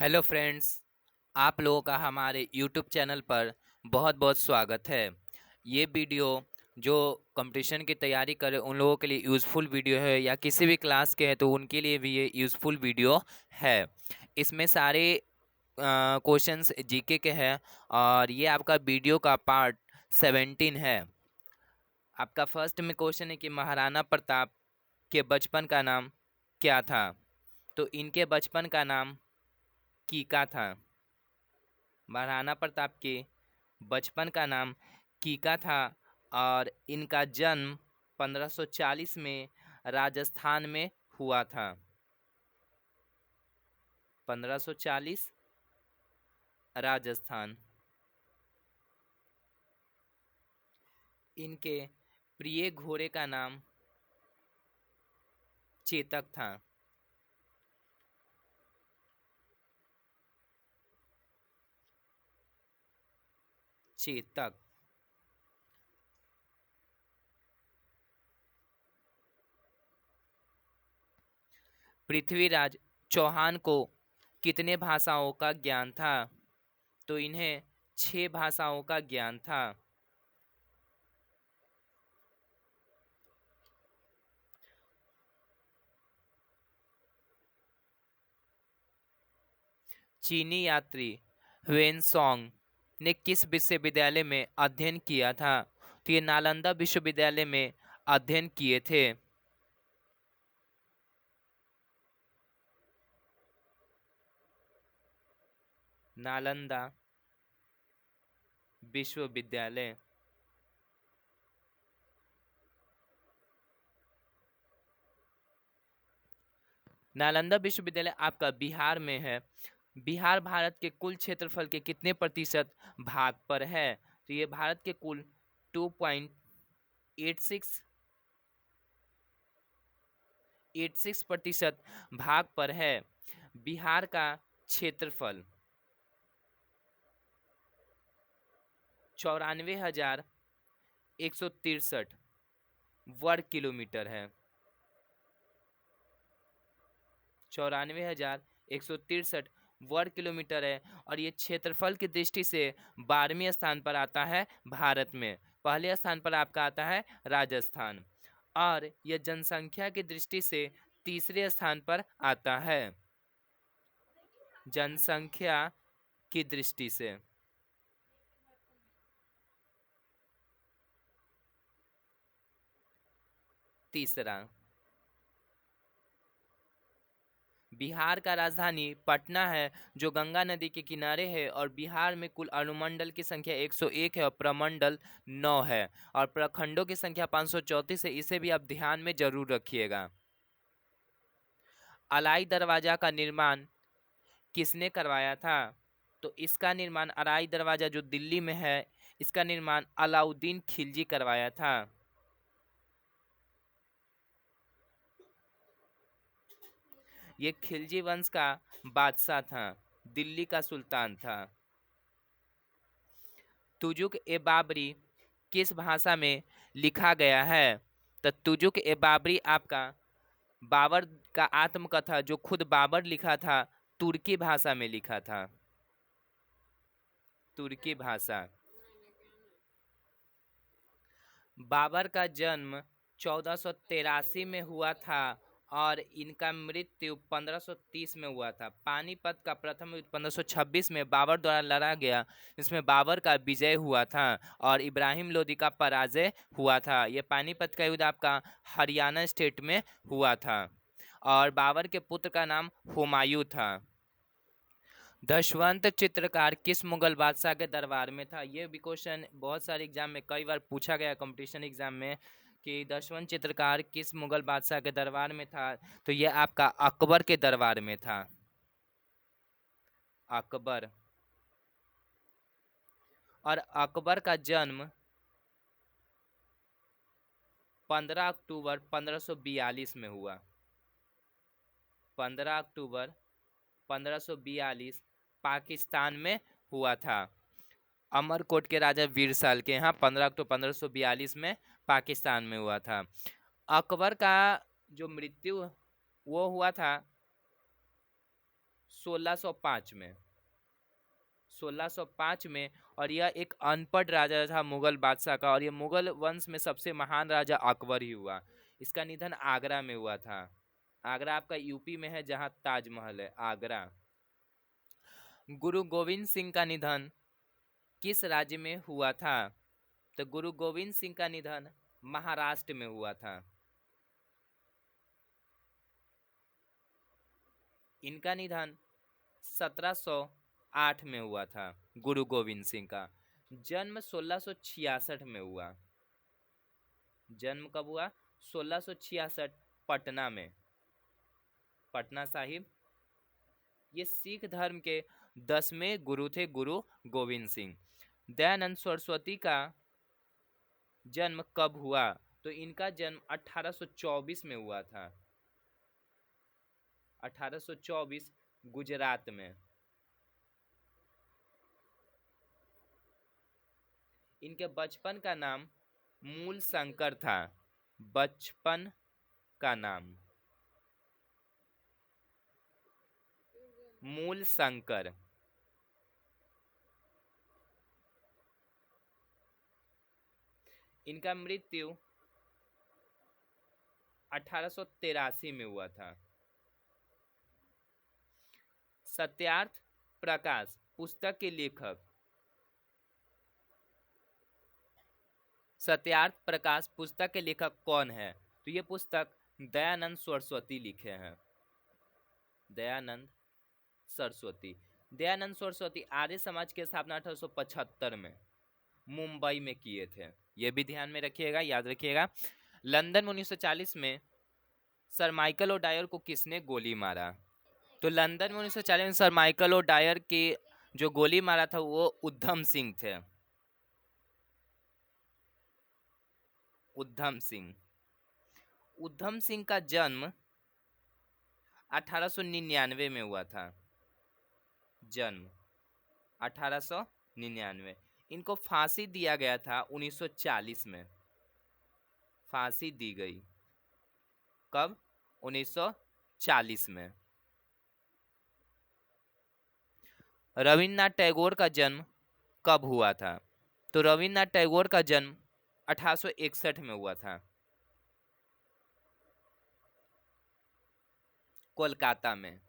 Hello friends. आप लोगों का हमारे यूट्यूब चैनल पर बहुत बहुत स्वागत है। ये वीडियो जो कंपटीशन की तैयारी करे उन लोगों के लिए यूज़फुल वीडियो है, या किसी भी क्लास के हैं तो उनके लिए भी ये यूज़फुल वीडियो है। इसमें सारे क्वेश्चंस जीके के हैं और ये आपका वीडियो का पार्ट 17 है। आपका फर्स्ट में क्वेश्चन है कि महाराणा प्रताप के बचपन का नाम क्या था। तो इनके बचपन का नाम कीका था। महाराणा प्रताप के बचपन का नाम कीका था और इनका जन्म 1540 में राजस्थान में हुआ था। 1540 राजस्थान। इनके प्रिय घोड़े का नाम चेतक था। चेतक। पृथ्वीराज चौहान को कितने भाषाओं का ज्ञान था। तो इन्हें 6 भाषाओं का ज्ञान था। चीनी यात्री वेनसोंग ने किस विश्वविद्यालय में अध्ययन किया था। तो ये नालंदा विश्वविद्यालय में अध्ययन किए थे। नालंदा विश्वविद्यालय। नालंदा विश्वविद्यालय आपका बिहार में है। बिहार भारत के कुल क्षेत्रफल के कितने प्रतिशत भाग पर है। तो ये भारत के कुल 2.86% भाग पर है। बिहार का क्षेत्रफल 94,163 वर्ग किलोमीटर है। 94,163 वर्ग किलोमीटर है और ये क्षेत्रफल की दृष्टि से 12वें स्थान पर आता है भारत में। पहले स्थान पर आपका आता है राजस्थान और यह जनसंख्या की दृष्टि से तीसरे स्थान पर आता है। जनसंख्या की दृष्टि से तीसरा। बिहार का राजधानी पटना है जो गंगा नदी के किनारे है और बिहार में कुल अनुमंडल की संख्या 101 है और प्रमंडल 9 है और प्रखंडों की संख्या 534 है। इसे भी आप ध्यान में जरूर रखिएगा। अलाई दरवाजा का निर्माण किसने करवाया था। तो इसका निर्माण अलाई दरवाजा जो दिल्ली में है, इसका निर्माण अलाउद्दीन खिलजी करवाया था। ये खिलजी वंश का बादशाह था, दिल्ली का सुल्तान था। तुजुक ए बाबरी किस भाषा में लिखा गया है। तो तुजुक ए बाबरी आपका बाबर का आत्मकथा जो खुद बाबर लिखा था, तुर्की भाषा में लिखा था। तुर्की भाषा। बाबर का जन्म 1483 में हुआ था और इनका मृत्यु 1530 में हुआ था। पानीपत का प्रथम युद्ध 1526 में बाबर द्वारा लड़ा गया, जिसमें बाबर का विजय हुआ था और इब्राहिम लोदी का पराजय हुआ था। यह पानीपत का युद्ध आपका हरियाणा स्टेट में हुआ था और बाबर के पुत्र का नाम हुमायूं था। दशवंत चित्रकार किस मुगल बादशाह के दरबार में था। ये भी क्वेश्चन बहुत सारे एग्जाम में कई बार पूछा गया, कंपटीशन एग्जाम में, कि दशवंत चित्रकार किस मुगल बादशाह के दरबार में था। तो ये आपका अकबर के दरबार में था। अकबर। और अकबर का जन्म 15 अक्टूबर 1542 में हुआ। 15 अक्टूबर 1542 पाकिस्तान में हुआ था। अमरकोट के राजा वीर साल के यहाँ 15 अक्टूबर 1542 में पाकिस्तान में हुआ था। अकबर का जो मृत्यु वो हुआ था 1605 में, 1605 में। और यह एक अनपढ़ राजा था मुगल बादशाह का, और यह मुगल वंश में सबसे महान राजा अकबर ही हुआ। इसका निधन आगरा में हुआ था। आगरा आपका यूपी में है, जहां ताजमहल है, आगरा। गुरु गोविंद सिंह का निधन किस राज्य में हुआ था? तो गुरु गोविंद सिंह का निधन महाराष्ट्र में हुआ था। इनका निधन 1708 में हुआ था। गुरु गोविंद सिंह का जन्म 1666 में हुआ। जन्म कब हुआ? 1666, पटना में, पटना साहिब। ये सिख धर्म के 10वें गुरु थे, गुरु गोविंद सिंह। दयानंद सरस्वती का जन्म कब हुआ? तो इनका जन्म 1824 में हुआ था। 1824, गुजरात में। इनके बचपन का नाम मूल शंकर था। बचपन का नाम मूल शंकर। इनका मृत्यु 1883 में हुआ था। सत्यार्थ प्रकाश पुस्तक के लेखक, सत्यार्थ प्रकाश पुस्तक के लेखक कौन है? तो ये पुस्तक दयानंद सरस्वती लिखे हैं। दयानंद सरस्वती। दयानंद सरस्वती आर्य समाज की स्थापना 1875 में मुंबई में किए थे। ये भी ध्यान में रखिएगा, याद रखिएगा। लंदन में 1940 में सर माइकल ओडायर को किसने गोली मारा? तो लंदन में 1940 में सर माइकल ओडायर की जो गोली मारा था वो उधम सिंह थे। उधम सिंह। उधम सिंह का जन्म 1899 में हुआ था। जन्म 1899। इनको फांसी दिया गया था 1940 में। फांसी दी गई कब? 1940 में। रविन्द्रनाथ टैगोर का जन्म कब हुआ था? तो रविन्द्रनाथ टैगोर का जन्म 1861 में हुआ था, कोलकाता में।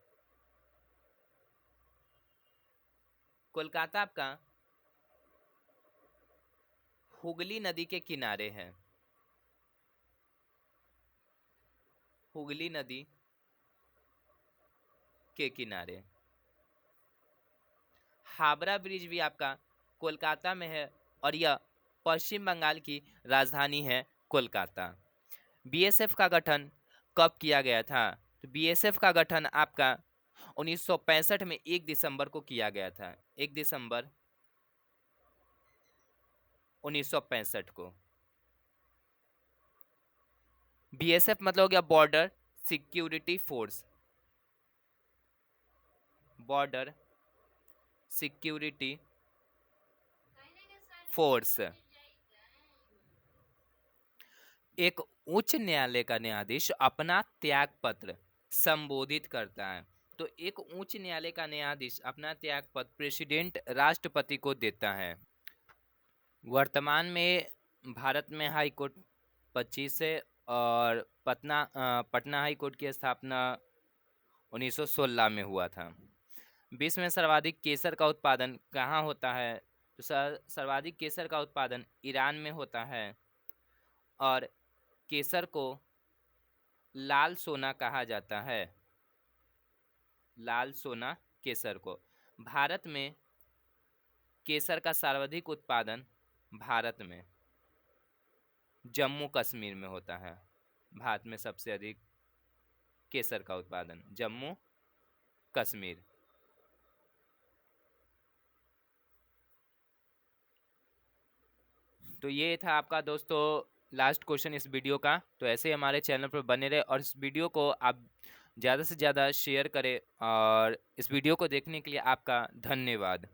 कोलकाता आपका हुगली नदी के किनारे है। हुगली नदी के किनारे। हावड़ा ब्रिज भी आपका कोलकाता में है, और यह पश्चिम बंगाल की राजधानी है, कोलकाता। बीएसएफ का गठन कब किया गया था? तो बीएसएफ का गठन आपका 1965 में 1 दिसंबर को किया गया था। 1 दिसंबर 1965 को। बीएसएफ मतलब हो गया border security force. Border security force. एक उच्च न्यायालय का न्यायाधीश अपना त्यागपत्र संबोधित करता है। तो एक उच्च न्यायालय का न्यायाधीश अपना त्यागपत्र प्रेसिडेंट राष्ट्रपति को देता है। वर्तमान में भारत में हाई कोर्ट 25 है, और पटना हाई कोर्ट की स्थापना 1916 में हुआ था। विश्व में सर्वाधिक केसर का उत्पादन कहाँ होता है? तो सर्वाधिक केसर का उत्पादन ईरान में होता है, और केसर को लाल सोना कहा जाता है। लाल सोना केसर को। भारत में केसर का सर्वाधिक उत्पादन भारत में जम्मू कश्मीर में होता है। भारत में सबसे अधिक केसर का उत्पादन जम्मू कश्मीर। तो ये था आपका दोस्तों लास्ट क्वेश्चन इस वीडियो का। तो ऐसे ही हमारे चैनल पर बने रहे, और इस वीडियो को आप ज़्यादा से ज़्यादा शेयर करें, और इस वीडियो को देखने के लिए आपका धन्यवाद।